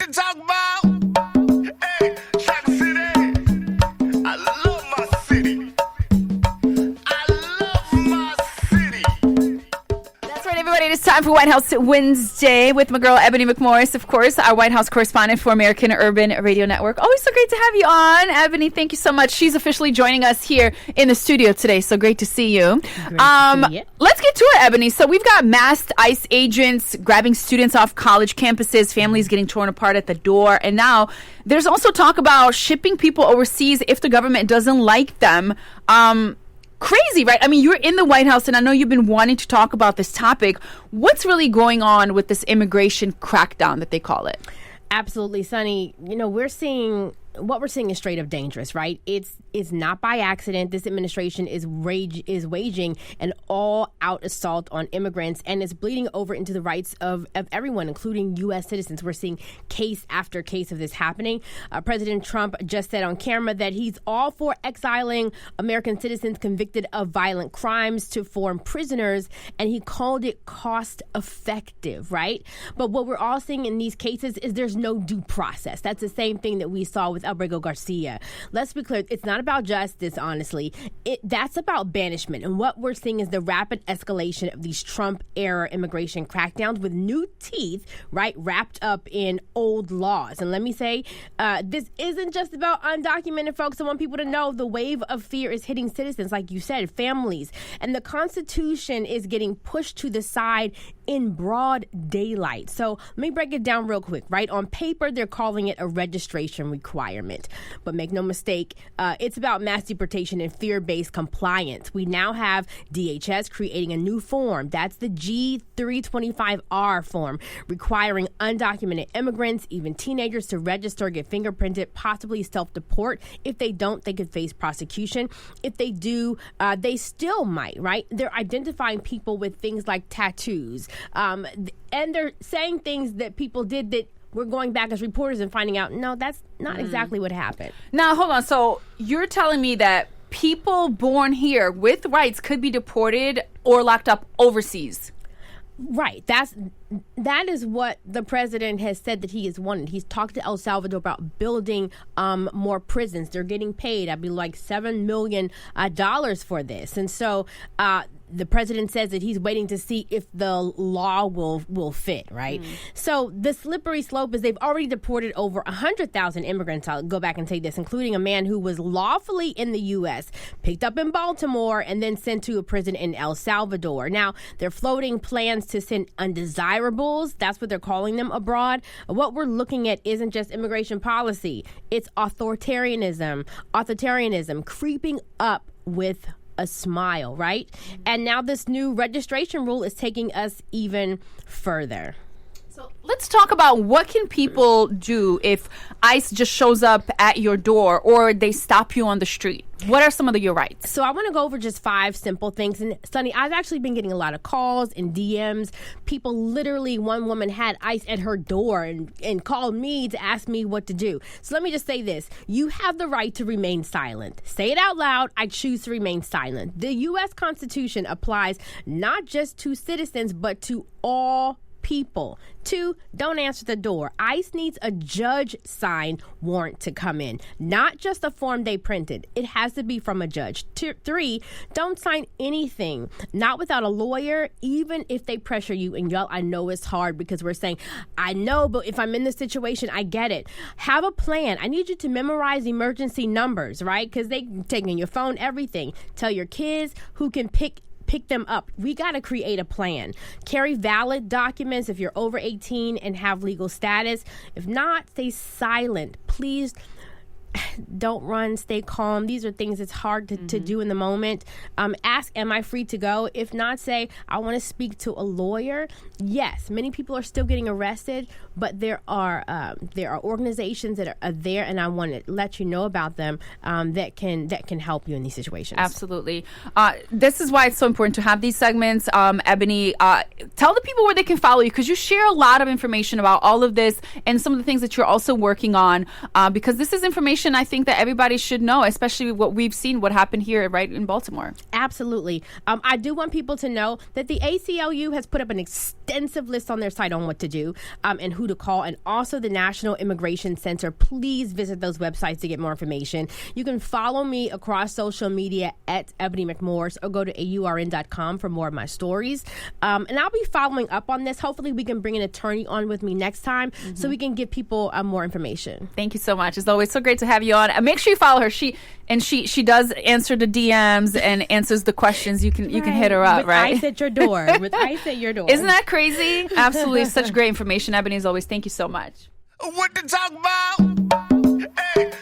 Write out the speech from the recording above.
can talk about. Hey, Track City. I love my city. I love my city. That's right, everybody. It is time for White House Wednesday with my girl, Ebony McMorris, of course, our White House correspondent for American Urban Radio Network. Always so great to have you on, Ebony. Thank you so much. She's officially joining us here in the studio today, so great to see you. Let's get to it, Ebony. So we've got masked ICE agents grabbing students off college campuses, families getting torn apart at the door, and now there's also talk about shipping people overseas if the government doesn't like them. Crazy, right? I mean, you're in the White House, and I know you've been wanting to talk about this topic. What's really going on with this immigration crackdown that they call it? Absolutely, Sunny. You know, we're seeing is straight up dangerous, right? It's not by accident. This administration is waging an all-out assault on immigrants, and it's bleeding over into the rights of everyone, including U.S. citizens. We're seeing case after case of this happening. President Trump just said on camera that he's all for exiling American citizens convicted of violent crimes to foreign prisoners, and he called it cost-effective, right? But what we're all seeing in these cases is there's no due process. That's the same thing that we saw with Abrego Garcia. Let's be clear, it's not about justice, honestly. That's about banishment. And what we're seeing is the rapid escalation of these Trump-era immigration crackdowns with new teeth, right, wrapped up in old laws. And let me say, this isn't just about undocumented folks. I want people to know the wave of fear is hitting citizens, like you said, families. And the Constitution is getting pushed to the side in broad daylight. So let me break it down real quick, right? On paper, they're calling it a registration requirement. But make no mistake, it's about mass deportation and fear-based compliance. We now have DHS creating a new form. That's the G325R form, requiring undocumented immigrants, even teenagers, to register, get fingerprinted, possibly self-deport. If they don't, they could face prosecution. If they do, they still might, right? They're identifying people with things like tattoos. And they're saying things that people did that we're going back as reporters and finding out, no, that's not exactly what happened. Now, hold on. So you're telling me that people born here with rights could be deported or locked up overseas? Right. That is what the president has said that he has wanted. He's talked to El Salvador about building more prisons. They're getting paid, I believe, like $7 million for this. And so the president says that he's waiting to see if the law will fit, right? So the slippery slope is they've already deported over 100,000 immigrants. I'll go back and say this, including a man who was lawfully in the U.S., picked up in Baltimore, and then sent to a prison in El Salvador. Now, they're floating plans to send undesirables. That's what they're calling them abroad. What we're looking at isn't just immigration policy. It's authoritarianism creeping up with a smile, right? And now this new registration rule is taking us even further. So let's talk about what can people do if ICE just shows up at your door or they stop you on the street. What are some of your rights? So I want to go over just 5 simple things. And Sunny, I've actually been getting a lot of calls and DMs. People literally, one woman had ICE at her door and called me to ask me what to do. So let me just say this. You have the right to remain silent. Say it out loud. I choose to remain silent. The U.S. Constitution applies not just to citizens, but to all people. 2, don't answer the door. ICE needs a judge-signed warrant to come in, not just a form they printed. It has to be from a judge. 3, don't sign anything, not without a lawyer, even if they pressure you. And y'all, I know it's hard because we're saying, I know, but if I'm in this situation, I get it. Have a plan. I need you to memorize emergency numbers, right? Because they take in your phone, everything. Tell your kids who can pick them up. We got to create a plan. Carry valid documents if you're over 18 and have legal status. If not, stay silent. Please don't run, stay calm. These are things that's hard to do in the moment. Ask, am I free to go? If not, say, I want to speak to a lawyer. Yes, many people are still getting arrested, but there are organizations that are there, and I want to let you know about them that can help you in these situations. Absolutely. This is why it's so important to have these segments. Ebony, tell the people where they can follow you, because you share a lot of information about all of this and some of the things that you're also working on, because this is information information I think that everybody should know, especially what we've seen, what happened here right in Baltimore. Absolutely. I do want people to know that the ACLU has put up an extensive list on their site on what to do and who to call, and also the National Immigration Center. Please visit those websites to get more information. You can follow me across social media at Ebony McMorris, or go to AURN.com for more of my stories. And I'll be following up on this. Hopefully we can bring an attorney on with me next time so we can give people more information. Thank you so much. It's always so great to have you on. Make sure you follow her. She does answer the DMs and answers the questions. You can hit her up, with right? Ice at your door. With ice at your door. Isn't that crazy? Absolutely. Such great information. Ebony, as always, thank you so much. What to talk about? Hey,